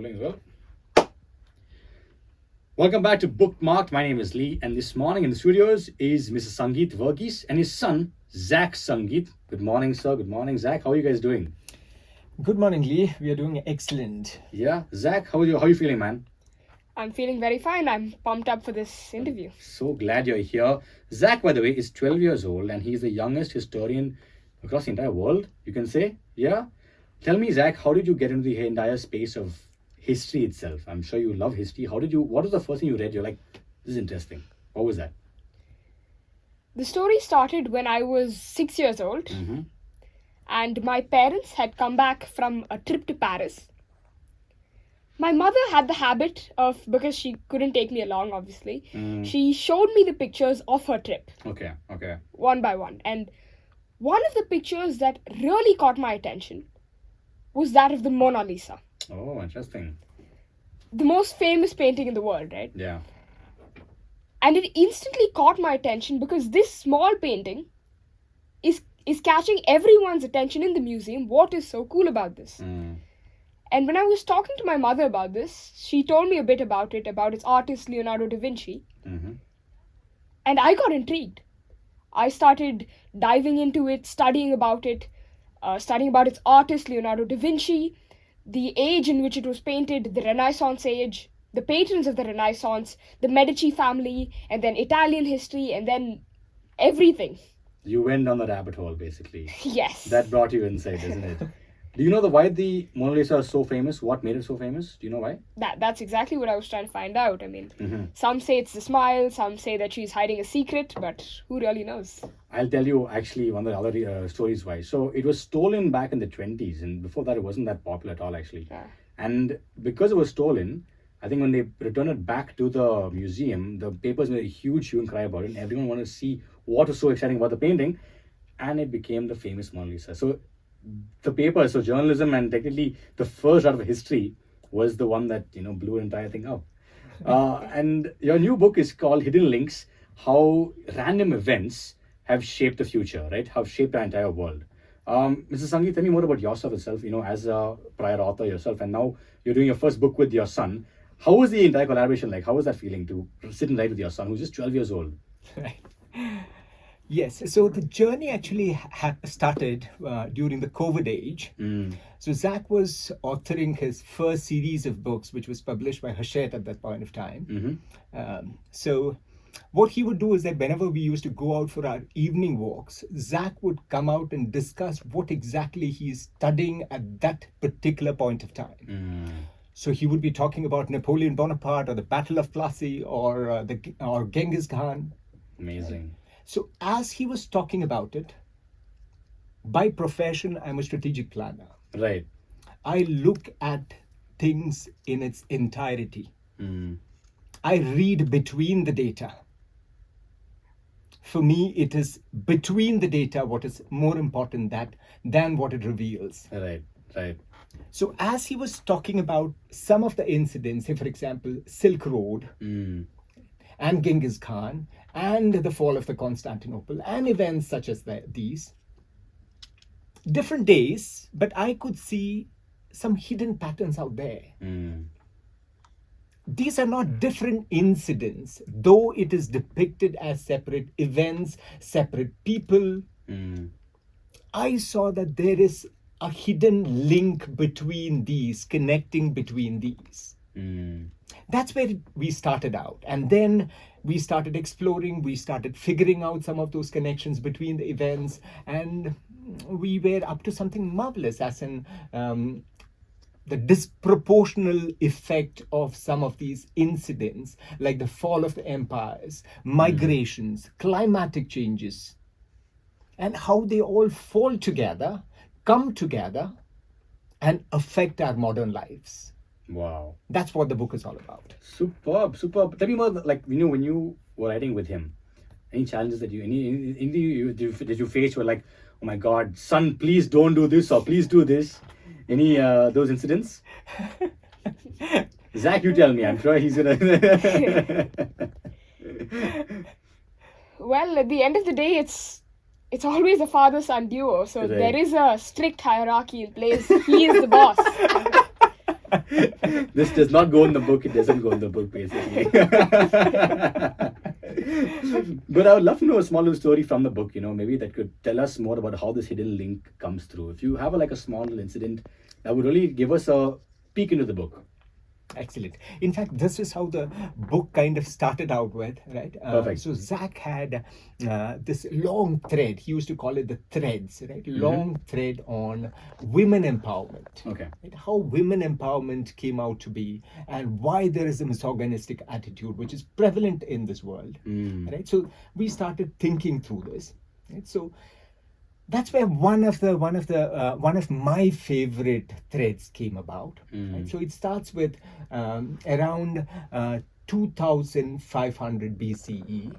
As well. Welcome back to Bookmarked. My name is Lee, and this morning in the studios is Mr. Sangeet Verghese and his son, Zach Sangeet. Good morning, sir. Good morning, Zach. How are you guys doing? Good morning, Lee. We are doing excellent. Yeah, Zach, how are you feeling, man? I'm feeling very fine. I'm pumped up for this interview. So glad you're here. Zach, by the way, is 12 years old, and he's the youngest historian across the entire world, you can say. Yeah. Tell me, Zach, how did you get into the entire space of history itself? I'm sure you love history. What was the first thing you read? You're like, this is interesting. What was that? The story started when I was 6 years old, and my parents had come back from a trip to Paris. My mother had the habit of, because she couldn't take me along, obviously, she showed me the pictures of her trip. Okay. One by one. And one of the pictures that really caught my attention was that of the Mona Lisa. Oh, interesting. The most famous painting in the world, right? Yeah. And it instantly caught my attention because this small painting is catching everyone's attention in the museum. What is so cool about this? And when I was talking to my mother about this, she told me a bit about it, about its artist Leonardo da Vinci. And I got intrigued. I started diving into it, studying about its artist Leonardo da Vinci, the age in which it was painted, the Renaissance age, the patrons of the Renaissance, the Medici family, and then Italian history, and then everything. You went down the rabbit hole, basically. Yes. That brought you inside, isn't it? Do you know why the Mona Lisa is so famous? What made it so famous? Do you know why? That's exactly what I was trying to find out. I mean, some say it's the smile, some say that she's hiding a secret, but who really knows? I'll tell you actually one of the other stories why. So it was stolen back in the 20s, and before that it wasn't that popular at all, actually. Yeah. And because it was stolen, I think when they returned it back to the museum, the papers made a huge hue and cry about it, and everyone wanted to see what was so exciting about the painting, and it became the famous Mona Lisa. So the paper, so journalism, and technically the first out of history was the one that blew the entire thing up. And your new book is called Hidden Links: How Random Events Have Shaped the Future, right? Have shaped our entire world. Mr. Sangeet, tell me more about yourself itself. As a prior author yourself, and now you're doing your first book with your son. How was the entire collaboration like? How was that feeling to sit and write with your son, who's just 12 years old? Right. Yes, so the journey actually started during the COVID age. So Zach was authoring his first series of books, which was published by Hachette at that point of time. So what he would do is that whenever we used to go out for our evening walks, Zach would come out and discuss what exactly he's studying at that particular point of time. So he would be talking about Napoleon Bonaparte or the Battle of Plassey or Genghis Khan. Amazing. So as he was talking about it, by profession, I'm a strategic planner. Right. I look at things in its entirety. I read between the data. For me, it is between the data what is more important than what it reveals. Right. So as he was talking about some of the incidents, say for example, Silk Road and Genghis Khan and the fall of the Constantinople and events such as these, different days, but I could see some hidden patterns out there. These are not different incidents, though it is depicted as separate events, separate people. I saw that there is a hidden link between these, connecting between these. That's where we started out. And then we started exploring, we started figuring out some of those connections between the events, and we were up to something marvelous, as in the disproportional effect of some of these incidents, like the fall of the empires, migrations, climatic changes, and how they all fall together, come together, and affect our modern lives. Wow. That's what the book is all about. Superb. Tell me more, like, when you were writing with him, any challenges that did you face were like, oh my God, son, please don't do this, or please do this? Any those incidents? Zach, you tell me. I'm sure he's gonna. Well, at the end of the day, it's always a father-son duo, so Right. there is a strict hierarchy in place. He is the boss. This does not go in the book. It doesn't go in the book, basically. But I would love to know a small little story from the book. Maybe that could tell us more about how this hidden link comes through. If you have like a small little incident, that would really give us a peek into the book. Excellent. In fact, this is how the book kind of started out with, right? Perfect. So Zach had this long thread. He used to call it the threads, right? Long thread on women empowerment. Okay. Right? How women empowerment came out to be, and why there is a misogynistic attitude which is prevalent in this world. Right? So we started thinking through this. Right? So that's where one of my favorite threads came about. Right? So it starts with around 2500 BCE.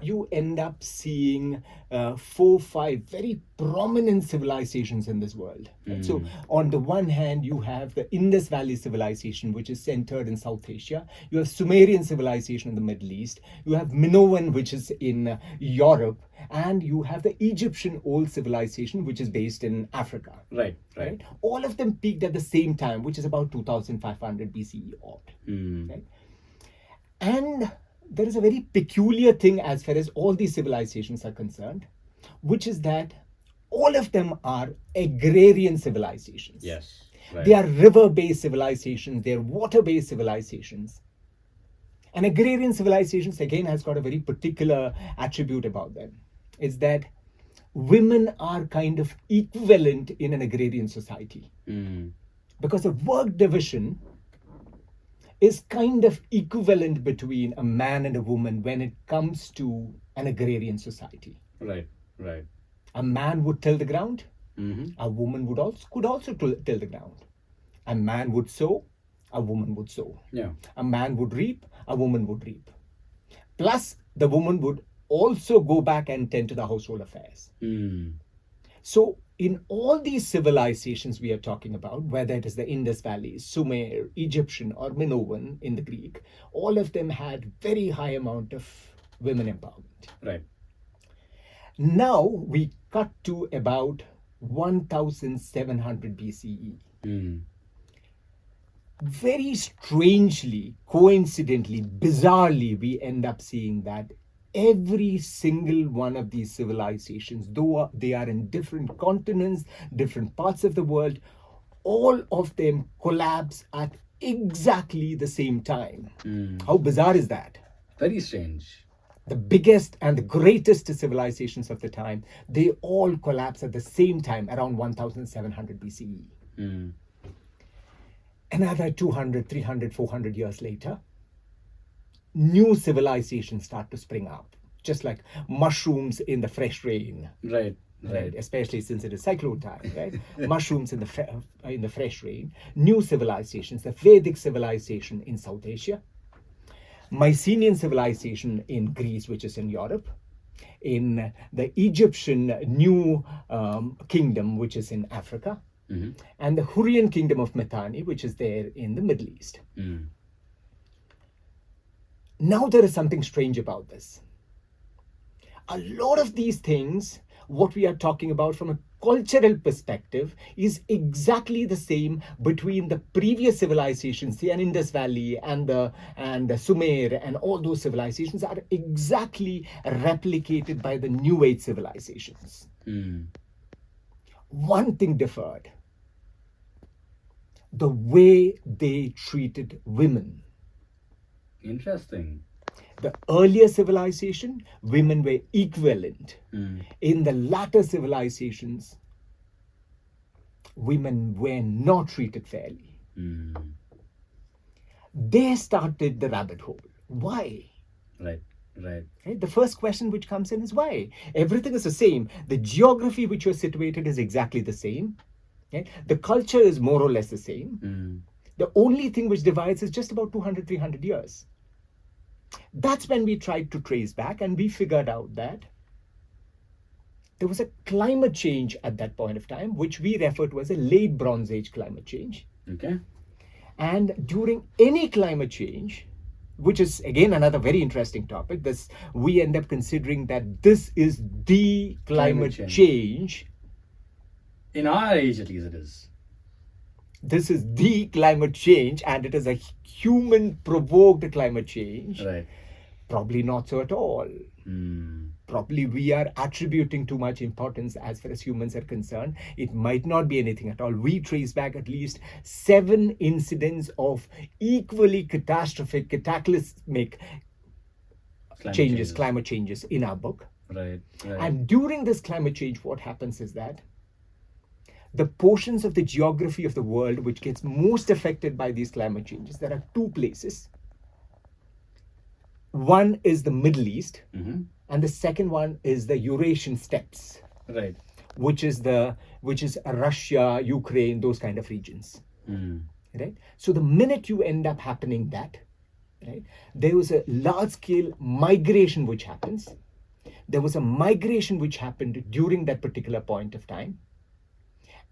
You end up seeing 4-5 very prominent civilizations in this world. Right? So on the one hand, you have the Indus Valley civilization, which is centered in South Asia. You have Sumerian civilization in the Middle East. You have Minoan, which is in Europe. And you have the Egyptian old civilization, which is based in Africa. Right. All of them peaked at the same time, which is about 2500 BCE odd. Right? And there is a very peculiar thing as far as all these civilizations are concerned, which is that all of them are agrarian civilizations. Yes. Right. They are river-based civilizations, they are water-based civilizations. And agrarian civilizations, again, has got a very particular attribute about them. Is that women are kind of equivalent in an agrarian society. Because the work division is kind of equivalent between a man and a woman when it comes to an agrarian society. Right. A man would till the ground. A woman could also till the ground. A man would sow. A woman would sow. Yeah. A man would reap. A woman would reap. Plus, the woman would also go back and tend to the household affairs. So in all these civilizations we are talking about, whether it is the Indus Valley, Sumer, Egyptian, or Minoan in the Greek, all of them had very high amount of women empowerment. Right. Now we cut to about 1700 BCE. Very strangely, coincidentally, bizarrely, we end up seeing that every single one of these civilizations, though they are in different continents, different parts of the world, all of them collapse at exactly the same time. How bizarre is that? Very strange. The biggest and the greatest civilizations of the time, they all collapse at the same time, around 1700 BCE. Another 200, 300, 400 years later, new civilizations start to spring up, just like mushrooms in the fresh rain. Right. Especially since it is cyclone time, right? Mushrooms in the fresh rain. New civilizations, the Vedic civilization in South Asia, Mycenaean civilization in Greece, which is in Europe, in the Egyptian New Kingdom, which is in Africa, and the Hurrian Kingdom of Mitanni, which is there in the Middle East. Now there is something strange about this. A lot of these things, what we are talking about from a cultural perspective, is exactly the same between the previous civilizations, the Indus Valley and the Sumer, and all those civilizations are exactly replicated by the New Age civilizations. One thing differed: the way they treated women. Interesting. The earlier civilization, women were equivalent. In the latter civilizations, women were not treated fairly. They started the rabbit hole. Why? Right. The first question which comes in is why? Everything is the same. The geography which you're situated is exactly the same. Okay? The culture is more or less the same. The only thing which divides is just about 200, 300 years. That's when we tried to trace back, and we figured out that there was a climate change at that point of time, which we refer to as a late Bronze Age climate change. Okay. And during any climate change, which is again another very interesting topic, we end up considering that this is the climate change. In our age, at least, it is. this is the climate change and it is a human provoked climate change, Right. probably not so at all. Probably we are attributing too much importance as far as humans are concerned. It might not be anything at all. We trace back at least 7 incidents of equally catastrophic, cataclysmic climate changes in our book. Right. Right. And during this climate change, what happens is that the portions of the geography of the world which gets most affected by these climate changes, there are 2 places. One is the Middle East, and the second one is the Eurasian steppes, Right. which is Russia, Ukraine, those kind of regions. Right. So the minute you end up happening that, right, there was a large scale migration which happens. There was a migration which happened during that particular point of time,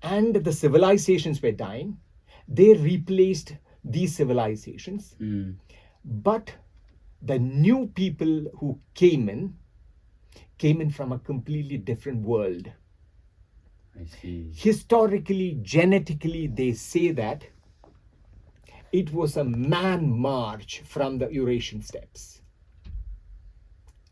and the civilizations were dying. They replaced these civilizations, but the new people who came in from a completely different world. I see. Historically, genetically, they say that it was a man march from the Eurasian steppes.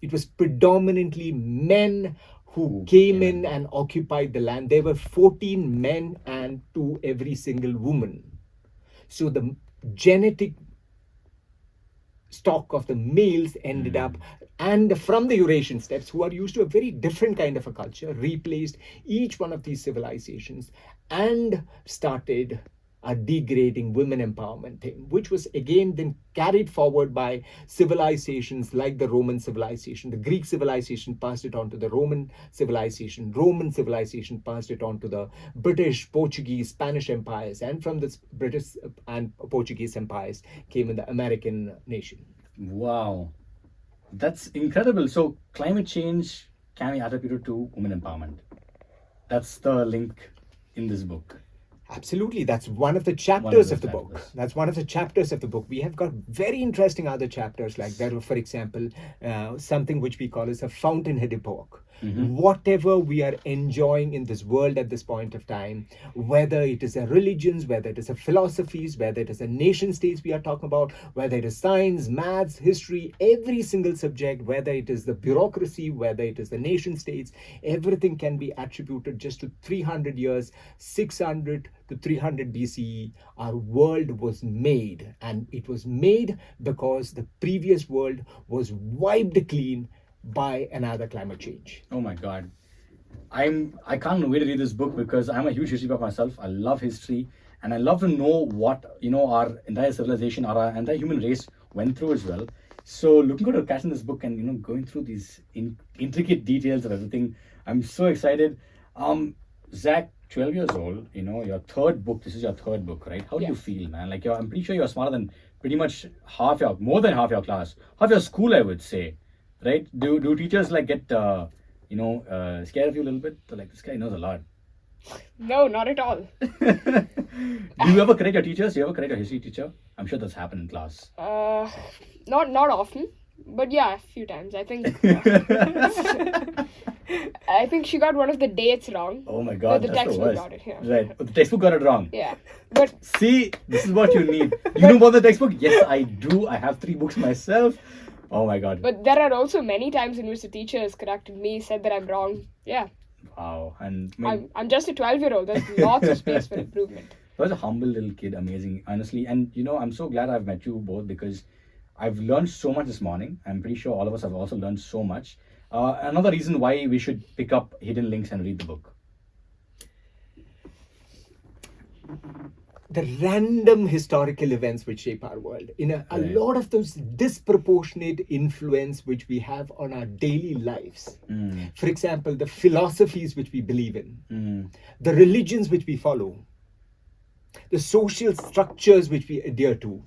It was predominantly men who came in and occupied the land. There were 14 men and 2 every single woman. So the genetic stock of the males ended up, and from the Eurasian steppes, who are used to a very different kind of a culture, replaced each one of these civilizations and started a degrading women empowerment thing, which was again then carried forward by civilizations like the Roman civilization. The Greek civilization passed it on to the Roman civilization. Roman civilization passed it on to the British, Portuguese, Spanish empires, and from the British and Portuguese empires came in the American nation. Wow. That's incredible. So climate change can be attributed to women empowerment. That's the link in this book. Absolutely. That's one of the chapters of the book. That's one of the chapters of the book. We have got very interesting other chapters like that. For example, something which we call as a fountainhead epoch. Whatever we are enjoying in this world at this point of time, whether it is a religions, whether it is a philosophies, whether it is a nation states we are talking about, whether it is science, maths, history, every single subject, whether it is the bureaucracy, whether it is the nation states, everything can be attributed just to 300 years, 600 to 300 BCE. Our world was made, and it was made because the previous world was wiped clean by another climate change. Oh my God. I can't wait to read this book because I'm a huge history buff myself. I love history and I love to know what, our entire civilization, our entire human race went through as well. So looking forward to catching this book and, going through these intricate details of everything. I'm so excited. Zach, 12 years old, your third book, this is your third book, right? How do you feel, man? Like, I'm pretty sure you're smarter than pretty much more than half your class, half your school, I would say, right? Do teachers get, scared of you a little bit? They're like, this guy knows a lot. No, not at all. Do you ever correct your teachers? Do you ever correct your history teacher? I'm sure that's happened in class. Not often, but yeah, a few times. I think. I think she got one of the dates wrong. Oh my God, the that's textbook the worst. got it. Yeah. Right, but the textbook got it wrong. Yeah, but See, this is what you need. You know about the textbook? Yes, I do. I have 3 books myself. Oh my God. But there are also many times in which the teacher has corrected me, said that I'm wrong. Yeah. Wow. And I'm just a 12-year-old. There's lots of space for improvement. I was a humble little kid, amazing, honestly. And I'm so glad I've met you both because I've learned so much this morning. I'm pretty sure all of us have also learned so much. Another reason why we should pick up Hidden Links and read the book. The random historical events which shape our world, a lot of those disproportionate influence which we have on our daily lives. For example, the philosophies which we believe in, the religions which we follow, the social structures which we adhere to.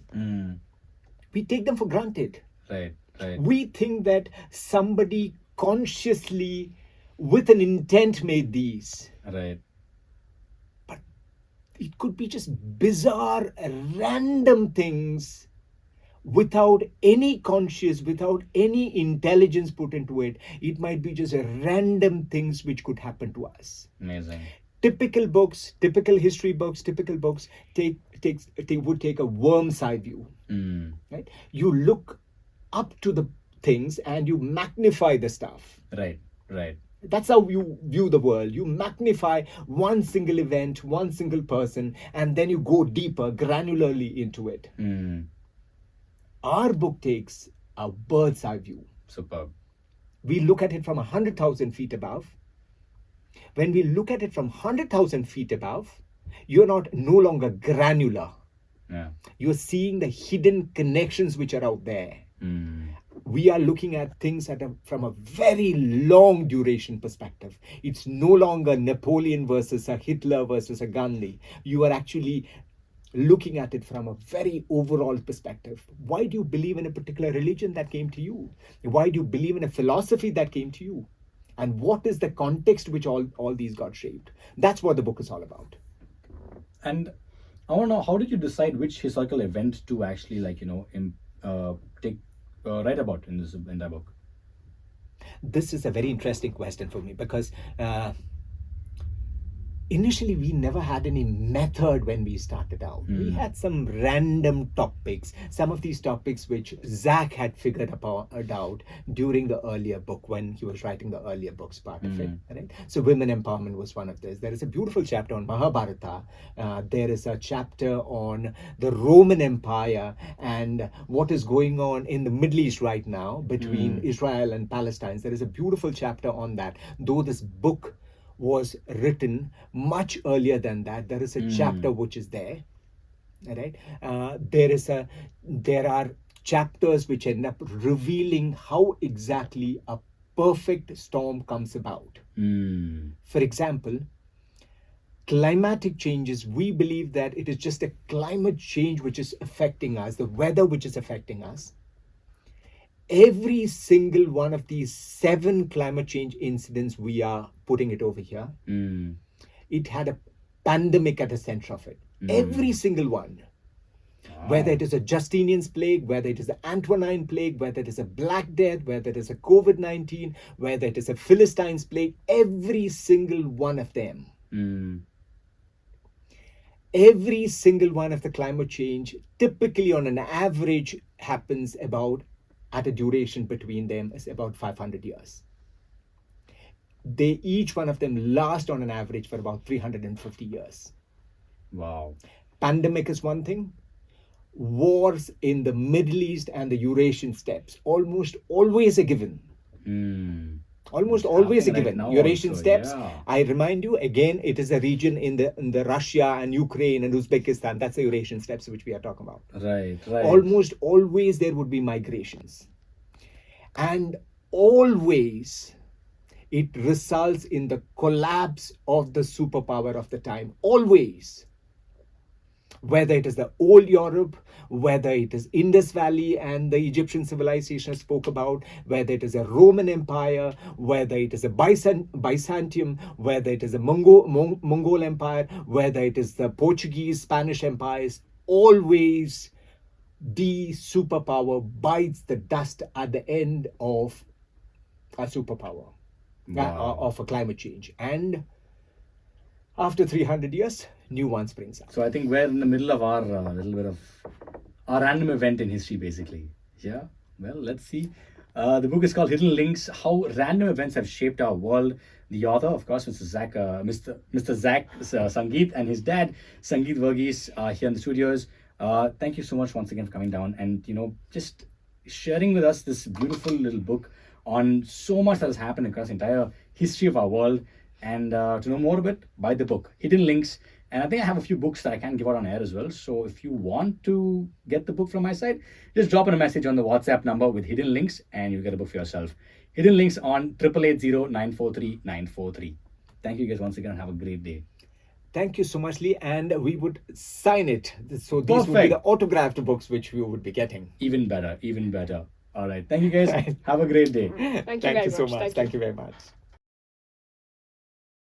We take them for granted. Right. We think that somebody consciously, with an intent, made these. Right. But it could be just bizarre, random things without any conscious, without any intelligence put into it. It might be just random things which could happen to us. Amazing. Typical books, typical history books, typical books would take a worm's eye view. Right? You look up to the things and you magnify the stuff. Right. That's how you view the world. You magnify one single event, one single person, and then you go deeper, granularly into it. Our book takes a bird's eye view. Superb. We look at it from 100,000 feet above. When we look at it from 100,000 feet above, you're no longer granular. Yeah. You're seeing the hidden connections which are out there. We are looking at things from a very long duration perspective. It's no longer Napoleon versus a Hitler versus a Gandhi. You are actually looking at it from a very overall perspective. Why do you believe in a particular religion that came to you? Why do you believe in a philosophy that came to you? And what is the context which all these got shaped? That's what the book is all about. And I want to know, how did you decide which historical event to actually write about in that book? This is a very interesting question for me because initially we never had any method when we started out. We had some random topics, some of these topics which Zach had figured out during the earlier book when he was writing the earlier books part of it. Right? So women empowerment was one of those. There is a beautiful chapter on Mahabharata. There is a chapter on the Roman Empire and what is going on in the Middle East right now between Israel and Palestine. There is a beautiful chapter on that. Though this book was written much earlier than that, there is a chapter which is there. Right? There are chapters which end up revealing how exactly a perfect storm comes about. For example, climatic changes, we believe that it is just a climate change which is affecting us, the weather which is affecting us. Every single one of these 7 climate change incidents, we are putting it over here, it had a pandemic at the center of it. Every single one. Wow. Whether it is a Justinian's plague, whether it is the Antonine plague, whether it is a Black Death, whether it is a COVID-19, whether it is a Philistine's plague, every single one of them. Every single one of the climate change typically on an average happens at a duration between them is about 500 years. Each one of them last on an average for about 350 years. Wow. Pandemic is one thing. Wars in the Middle East and the Eurasian steppes, almost always a given. Almost always a given. Eurasian steppes, yeah. I remind you, again, it is a region in the Russia and Ukraine and Uzbekistan. That's the Eurasian steppes which we are talking about. Right. Almost always there would be migrations. And always it results in the collapse of the superpower of the time. Always. Whether it is the old Europe, whether it is Indus Valley and the Egyptian civilization I spoke about, whether it is a Roman Empire, whether it is a Byzantium, whether it is a Mongol Empire, whether it is the Portuguese, Spanish empires, always the superpower bites the dust at the end of a superpower, of a climate change. And after 300 years, new one springs up. So I think we're in the middle of our little bit of our random event in history, basically. Yeah. Well, let's see. The book is called Hidden Links: How Random Events Have Shaped Our World. The author, of course, Mr. Zach Sangeet, and his dad, Sangeet Verghese, are here in the studios. Thank you so much once again for coming down and just sharing with us this beautiful little book on so much that has happened across the entire history of our world. And to know more about it, buy the book, Hidden Links. And I think I have a few books that I can give out on air as well. So if you want to get the book from my side, just drop in a message on the WhatsApp number with Hidden Links and you'll get a book for yourself. Hidden Links on 888-943-943. Thank you guys once again and have a great day. Thank you so much, Lee. And we would sign it. So these would be the autographed books which we would be getting. Even better, even better. All right. Thank you guys. Have a great day. Thank you so much. Thank you very much.